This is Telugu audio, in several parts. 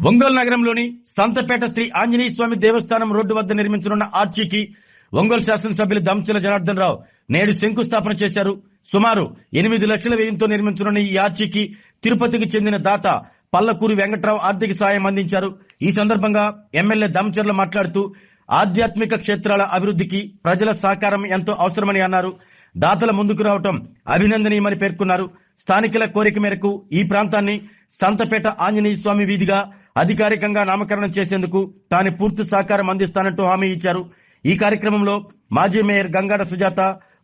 ఒంగోలు నగరంలోని సంతపేట శ్రీ ఆంజనేయ స్వామి దేవస్థానం రోడ్డు వద్ద నిర్మించనున్న ఆర్చికి ఒంగోలు శాసనసభ్యులు దంచెల జనార్దన్ రావు నేడు శంకుస్థాపన చేశారు. సుమారు 8 లక్షల వ్యయంతో నిర్మించనున్న ఈ ఆర్చికి తిరుపతికి చెందిన దాత పల్లకూరి వెంకట్రావు ఆర్థిక సాయం అందించారు. ఈ సందర్భంగా ఎమ్మెల్యే దంచెర్ల మాట్లాడుతూ ఆధ్యాత్మిక క్షేత్రాల అభివృద్ధికి ప్రజల సహకారం ఎంతో అవసరమని అన్నారు. దాతల ముందుకు రావటం అభినందనీయమని పేర్కొన్నారు. స్థానికుల కోరిక మేరకు ఈ ప్రాంతాన్ని సంతపేట ఆంజనేయ స్వామి వీధిగా అధికారికంగా నామకరణం చేసేందుకు తాను పూర్తి సహకారం అందిస్తానంటూ హామీ ఇచ్చారు. ఈ కార్యక్రమంలో మాజీ మేయర్ గంగాడ సుజాత,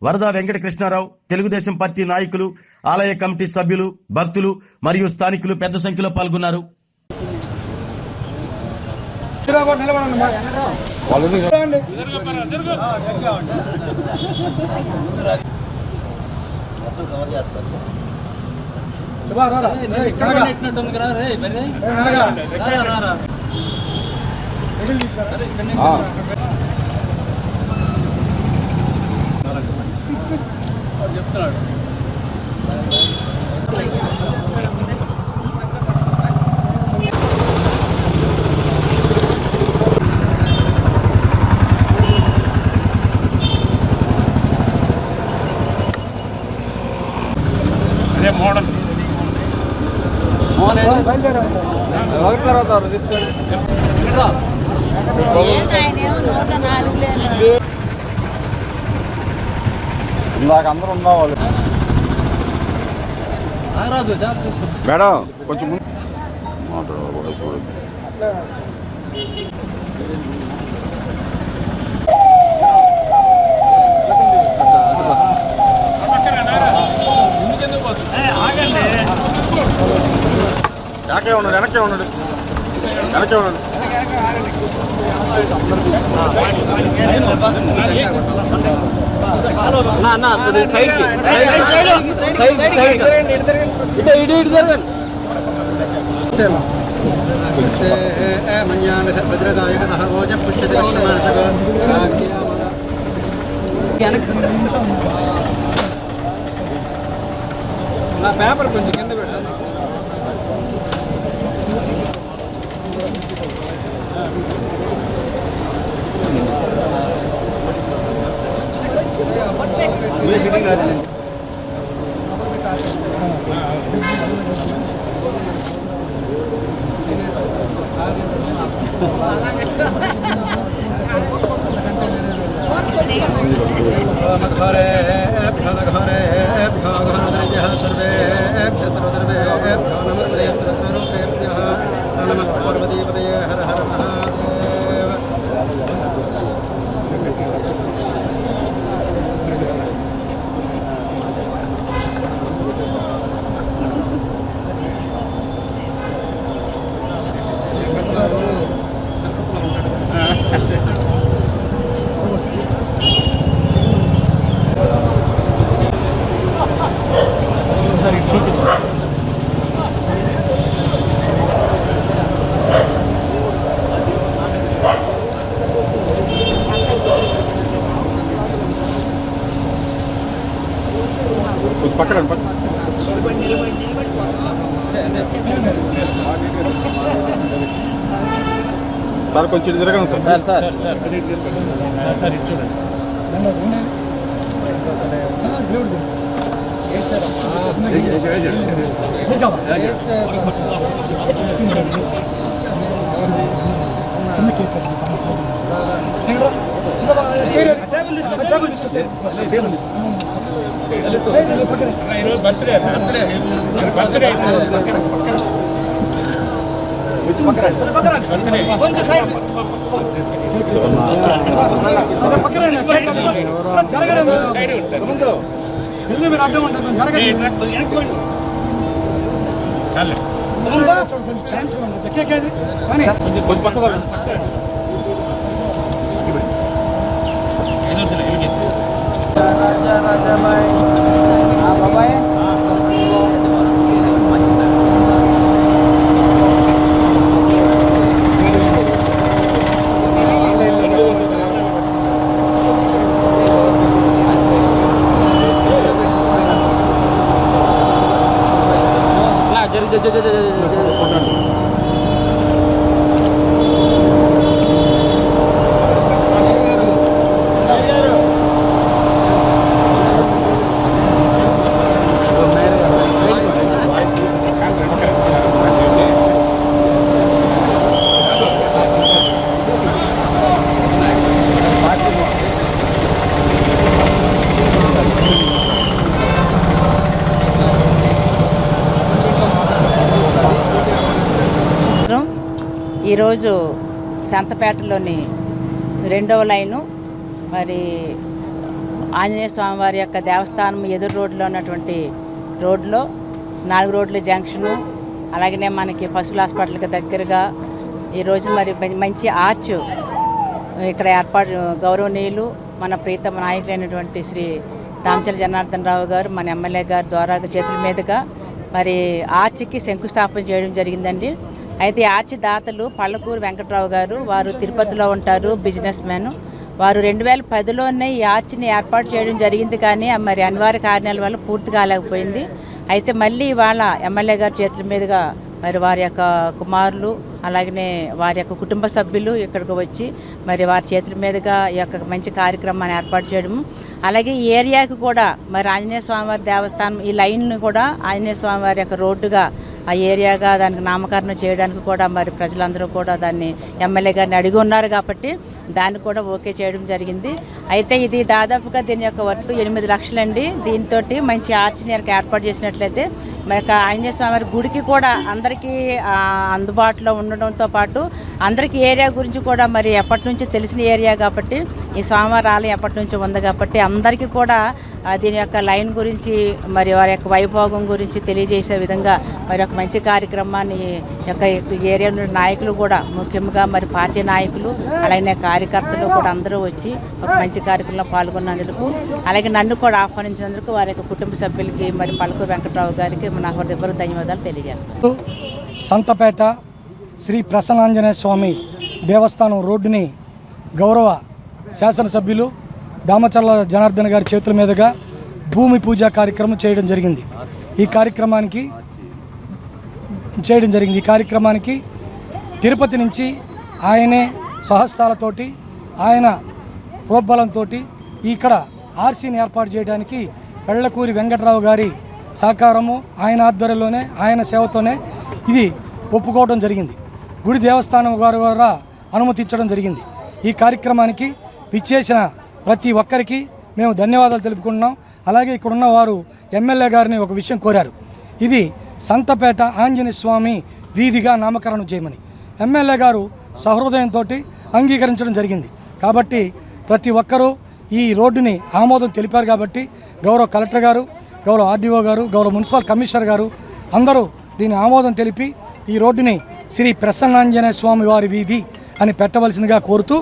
వరద వెంకట కృష్ణారావు, తెలుగుదేశం పార్టీ నాయకులు, ఆలయ కమిటీ సభ్యులు, భక్తులు మరియు స్థానికులు పెద్ద సంఖ్యలో పాల్గొన్నారు. చెప్తున్నాడు అదే మోడల్ ఒకటి తర్వాత తెచ్చుకోండి. ఇందాక అందరూ ఉన్నవాళ్ళు మేడం కొంచెం వెనకే ఉన్నాడు వెనకే ఉన్నాడు వెనకే ఉన్నాడు నా పేపర్ కొంచెం కింద పెట్టాను. పక్కన సార్ కొంచెం తిరగండి సార్. సార్ ఇది చూడండి. దేవుడు చిన్న కేక్ బర్త్డే మీరు అడ్డం ఉంటారు ఛాన్స్ దక్కేది కానీ ఈరోజు సంతపేటలోని 2వ లైను మరి ఆంజనేయ స్వామివారి యొక్క దేవస్థానం ఎదురు రోడ్లో ఉన్నటువంటి రోడ్లో 4 రోడ్ల జంక్షను, అలాగనే మనకి పశువుల హాస్పిటల్కి దగ్గరగా ఈరోజు మరి మంచి ఆర్చ్ ఇక్కడ ఏర్పాటు గౌరవనీయులు మన ప్రీతమ నాయకులైనటువంటి శ్రీ దామచల జనార్దన్ రావు గారు మన ఎమ్మెల్యే గారి ద్వారా చేతుల మీదుగా మరి ఆర్చ్కి శంకుస్థాపన చేయడం జరిగిందండి. అయితే ఆర్చ్ దాతలు పళ్ళకూరు వెంకట్రావు గారు, వారు తిరుపతిలో ఉంటారు, బిజినెస్ మ్యాన్. వారు 2010లోనే ఈ ఆర్చ్ని ఏర్పాటు చేయడం జరిగింది, కానీ మరి అనివార్య కారణాల వల్ల పూర్తి కాలేకపోయింది. అయితే మళ్ళీ ఇవాళ ఎమ్మెల్యే గారి చేతుల మీదుగా మరి వారి యొక్క కుమారులు అలాగనే వారి యొక్క కుటుంబ సభ్యులు ఇక్కడికి వచ్చి మరి వారి చేతుల మీదుగా ఈ యొక్క మంచి కార్యక్రమాన్ని ఏర్పాటు చేయడం, అలాగే ఈ ఏరియాకి కూడా మరి ఆంజనేయ స్వామివారి దేవస్థానం ఈ లైన్ను కూడా ఆంజనేయ స్వామివారి యొక్క రోడ్డుగా ఆ ఏరియాగా దానికి నామకరణం చేయడానికి కూడా మరి ప్రజలందరూ కూడా దాన్ని ఎమ్మెల్యే గారిని అడిగి ఉన్నారు కాబట్టి దాన్ని కూడా ఓకే చేయడం జరిగింది. అయితే ఇది దాదాపుగా దీని యొక్క వర్త్ 8 లక్షలండి. దీంతో మంచి ఆర్చ్ని ఏర్పాటు చేసినట్లయితే మరి ఆంజనేయ స్వామి గుడికి కూడా అందరికీ అందుబాటులో ఉండడంతో పాటు అందరికీ ఏరియా గురించి కూడా మరి ఎప్పటి నుంచి తెలిసిన ఏరియా కాబట్టి ఈ స్వామివారి ఆలయం ఎప్పటి నుంచి ఉంది కాబట్టి అందరికీ కూడా దీని యొక్క లైన్ గురించి మరి వారి యొక్క వైభోగం గురించి తెలియజేసే విధంగా మరి ఒక మంచి కార్యక్రమాన్ని యొక్క ఏరియా నాయకులు కూడా ముఖ్యంగా మరి పార్టీ నాయకులు అలాగే కార్యకర్తలు కూడా అందరూ వచ్చి ఒక మంచి కార్యక్రమంలో పాల్గొన్నందుకు అలాగే నన్ను కూడా ఆహ్వానించినందుకు వారి యొక్క కుటుంబ సభ్యులకి మరి పళ్ళకూరు వెంకట్రావు గారికి నా హృదయపూర్వక ధన్యవాదాలు తెలియజేస్తాను. సంతపేట శ్రీ ప్రసన్నాంజనేయ స్వామి దేవస్థానం రోడ్డుని గౌరవ శాసనసభ్యులు దామచల్ల జనార్దన్ గారి చేతుల మీదుగా భూమి పూజ కార్యక్రమం చేయడం జరిగింది. ఈ కార్యక్రమానికి తిరుపతి నుంచి ఆయనే స్వహస్తాలతోటి ఆయన ప్రోద్బలంతో ఇక్కడ ఆర్సీని ఏర్పాటు చేయడానికి పళ్ళకూరి వెంకట్రావు గారి సహకారము ఆయన ఆధ్వర్యంలోనే ఆయన సేవతోనే ఇది ఒప్పుకోవడం జరిగింది. గుడి దేవస్థానం వారి ద్వారా అనుమతించడం జరిగింది. ఈ కార్యక్రమానికి విచ్చేసిన ప్రతి ఒక్కరికి మేము ధన్యవాదాలు తెలుపుకుంటున్నాం. అలాగే ఇక్కడున్న వారు ఎమ్మెల్యే గారిని ఒక విషయం కోరారు, ఇది సంతపేట ఆంజనేయ స్వామి వీధిగా నామకరణం చేయమని. ఎమ్మెల్యే గారు సహృదయంతో అంగీకరించడం జరిగింది. కాబట్టి ప్రతి ఒక్కరూ ఈ రోడ్డుని ఆమోదం తెలిపారు కాబట్టి గౌరవ కలెక్టర్ గారు, గౌరవ ఆర్డీఓ గారు, గౌరవ మున్సిపల్ కమిషనర్ గారు అందరూ దీని ఆమోదం తెలిపి ఈ రోడ్డుని శ్రీ ప్రసన్నాంజనేయ స్వామి వారి వీధి అని పెట్టవలసిందిగా కోరుతూ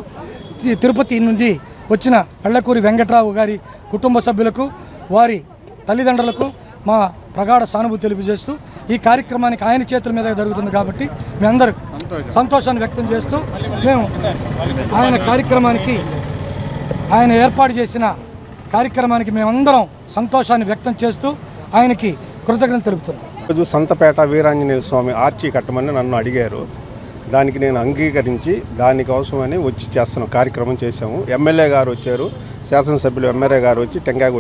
తిరుపతి నుండి వచ్చిన పళ్ళకూరి వెంకట్రావు గారి కుటుంబ సభ్యులకు వారి తల్లిదండ్రులకు మా ప్రగాఢ సానుభూతి తెలియజేస్తూ ఈ కార్యక్రమానికి ఆయన చేతుల మీద జరుగుతుంది కాబట్టి మీ అందరూ సంతోషాన్ని వ్యక్తం చేస్తూ మేము ఆయన ఏర్పాటు చేసిన కార్యక్రమానికి మేమందరం సంతోషాన్ని వ్యక్తం చేస్తూ ఆయనకి కృతజ్ఞతలు తెలుపుతున్నాం. రోజు సంతపేట వీరాంజనేయ స్వామి ఆర్చి కట్టమని నన్ను అడిగారు. దానికి నేను అంగీకరించి దానికోసమని వచ్చి చేస్తున్న కార్యక్రమం చేశాము. ఎమ్మెల్యే గారు వచ్చారు, శాసనసభ్యులు ఎమ్మెల్యే గారు వచ్చి టెంకాయ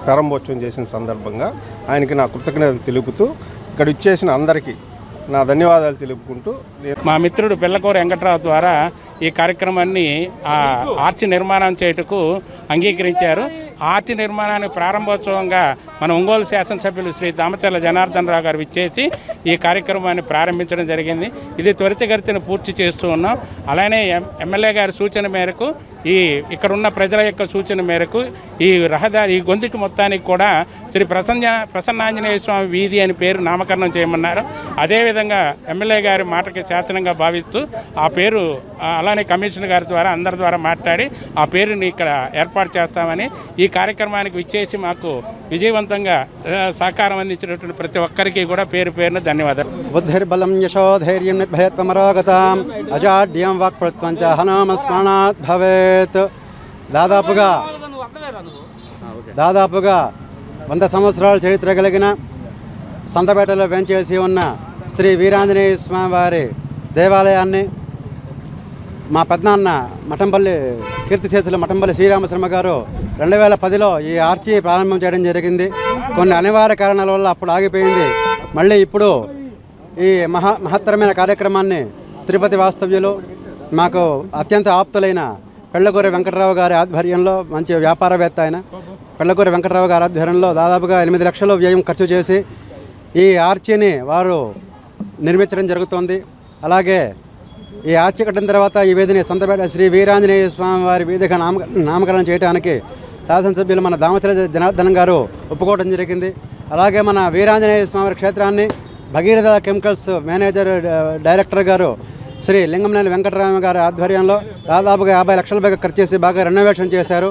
ప్రారంభోత్సవం చేసిన సందర్భంగా ఆయనకి నా కృతజ్ఞతలు తెలుపుతూ ఇక్కడ ఇచ్చేసిన అందరికీ నా ధన్యవాదాలు తెలుపుకుంటూ మా మిత్రుడు పిల్లకూరు వెంకట్రావు ద్వారా ఈ కార్యక్రమాన్ని ఆర్చి నిర్మాణం చేయుటకు అంగీకరించారు. ఆర్చి నిర్మాణానికి ప్రారంభోత్సవంగా మన ఒంగోలు శాసనసభ్యులు శ్రీ దామచల్ల జనార్దన్ రావు గారు విచ్చేసి ఈ కార్యక్రమాన్ని ప్రారంభించడం జరిగింది. ఇది త్వరితగతిన పూర్తి చేస్తూ ఉన్నాం. అలానే ఎమ్మెల్యే గారి సూచన మేరకు ఇక్కడున్న ప్రజల యొక్క సూచన మేరకు ఈ గొంతుకి మొత్తానికి కూడా శ్రీ ప్రసన్నాంజనేయ స్వామి వీధి అని పేరు నామకరణం చేయమన్నారు. అదేవిధంగా ఎమ్మెల్యే గారి మాటకి శాసనంగా భావిస్తూ ఆ పేరు అలానే కమిషనర్ గారి ద్వారా అందరి ద్వారా మాట్లాడి ఆ పేరుని ఇక్కడ ఏర్పాటు చేస్తామని ఈ కార్యక్రమానికి విచ్చేసి మాకు విజయవంతంగా సహకారం అందించినటువంటి ప్రతి ఒక్కరికి కూడా పేరున ధన్యవాదాలు. బుద్ధిర్బలం యశోధైర్యం నిర్భయత్వమరోగతాం అజాడ్యం వాక్పృత్వం చ హనుమస్మరణాత్ భవేత్. దాదాపుగా 100 సంవత్సరాల చరిత్ర కలిగిన సంతపేటలో వెంచేసి ఉన్న శ్రీ వీరాంజనేయ స్వామి వారి దేవాలయాన్ని మా పెద్దనాన్న మఠంపల్లి కీర్తిశేషులు మఠంపల్లి శ్రీరామశర్మ గారు 2010లో ఈ ఆర్చి ప్రారంభం చేయడం జరిగింది. కొన్ని అనివార్య కారణాల వల్ల అప్పుడు ఆగిపోయింది. మళ్ళీ ఇప్పుడు ఈ మహత్తరమైన కార్యక్రమాన్ని తిరుపతి వాస్తవ్యులు మాకు అత్యంత ఆప్తులైన పళ్ళకూరి వెంకట్రావు గారి ఆధ్వర్యంలో, మంచి వ్యాపారవేత్త ఆయన పళ్ళకూరి వెంకట్రావు గారి ఆధ్వర్యంలో దాదాపుగా 8 లక్షలు వ్యయం ఖర్చు చేసి ఈ ఆర్చిని వారు నిర్మించడం జరుగుతోంది. అలాగే ఈ ఆర్చి కట్టిన తర్వాత ఈ వీధిని సంతపేట శ్రీ వీరాంజనేయ స్వామి వారి వీధిగా నామకరణం చేయడానికి శాసనసభ్యులు మన దామచల జనార్దన్ గారు ఒప్పుకోవడం జరిగింది. అలాగే మన వీరాంజనేయ స్వామి క్షేత్రాన్ని భగీరథ కెమికల్స్ మేనేజర్ డైరెక్టర్ గారు శ్రీ లింగంనేని వెంకటరామ గారి ఆధ్వర్యంలో దాదాపుగా 50 లక్షల రూపాయలు ఖర్చు చేసి బాగా రెనోవేషన్ చేశారు.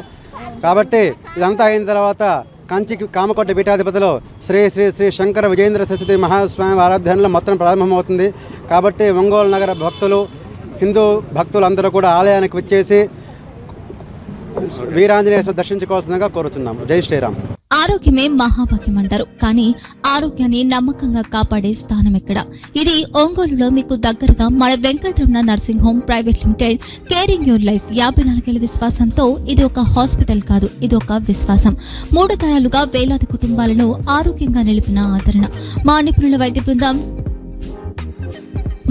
కాబట్టి ఇదంతా అయిన తర్వాత కంచికి కామకోట పీఠాధిపతిలో శ్రీ శ్రీ శ్రీ శంకర విజయేంద్ర సరస్వతి మహాస్వామి ఆరాధనలో మొత్తం ప్రారంభమవుతుంది. కాబట్టి ఒంగోలు నగర భక్తులు, హిందూ భక్తులు అందరూ కూడా ఆలయానికి వచ్చేసి వీరాంజనేయ స్వామి దర్శించుకోవాల్సిందిగా కోరుతున్నాము. జై శ్రీరామ్. ఆరోగ్యమే మహాభాగ్యం అంటారు, కానీ ఆరోగ్యాన్ని నమ్మకంగా కాపాడే స్థానం ఎక్కడ? ఇది ఒంగోలులో మీకు దగ్గరగా మన Venkataramana nursing home private limited. Caring your life 54 ఏళ్ల విశ్వాసంతో ఇది ఒక హాస్పిటల్ కాదు, ఇది ఒక విశ్వాసం. 3 తరాలుగా వేలాది కుటుంబాలను ఆరోగ్యంగా నిలిపిన ఆదరణ. మా నిపుణుల వైద్య బృందం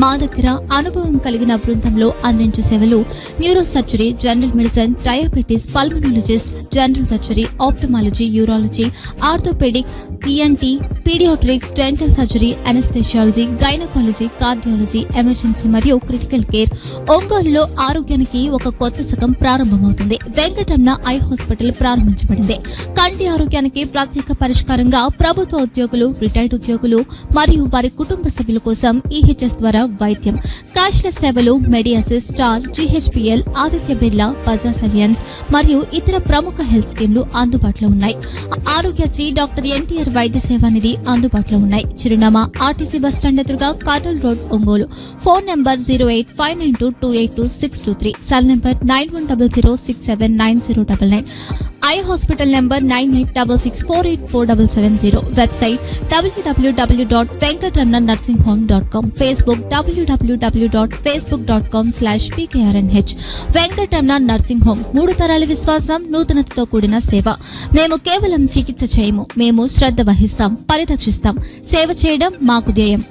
మా దగ్గర అనుభవం కలిగిన బృందంలో అందించే సేవలు neuro surgery, general medicine, diabetes, pulmonologist, general surgery, ophthalmology, urology, orthopaedic, ENT, paediatrics, dental surgery, anaesthesiology, gynaecology, cardiology, emergency మరియు క్రిటికల్ కేర్. ఒంగోలులో ఆరోగ్యానికి ఒక కొత్త శకం ప్రారంభమవుతుంది. వెంకటరమణ ఐ హాస్పిటల్ ప్రారంభించబడింది. కంటి ఆరోగ్యానికి ప్రత్యేక పరిష్కారంగా ప్రభుత్వ ఉద్యోగులు, రిటైర్డ్ ఉద్యోగులు మరియు వారి కుటుంబ సభ్యుల కోసం EHS ద్వారా వైద్యం, క్యాష్లెస్ సేవలు, Medi Assist, Star, GHPL, Aditya Birla, Bajaj Allianz మరియు ఇతర ప్రముఖ హెల్త్ స్కీమ్లు అందుబాటులో ఉన్నాయి. ఆరోగ్యశ్రీ, డాక్టర్ NTR వైద్య సేవా నిధి అందుబాటులో ఉన్నాయి. చిరునామా RTC బస్టాండ్ ఎదురుగా, Kurnool road, Ongole. Phone number 08592282623, cell number 9100679099. Eye hospital number 9866484770. Website www.venkatramanarsinghome.com. Facebook www.facebook.com/pkrnh. Venkataramana nursing home, 3 తరాల విశ్వాసం, నూతనతతో కూడిన సేవ. మేము కేవలం చికిత్స చేయము, మేము శ్రద్ధ వహిస్తాం, పరిరక్షిస్తాం. సేవ చేయడం మాకు ధ్యేయం.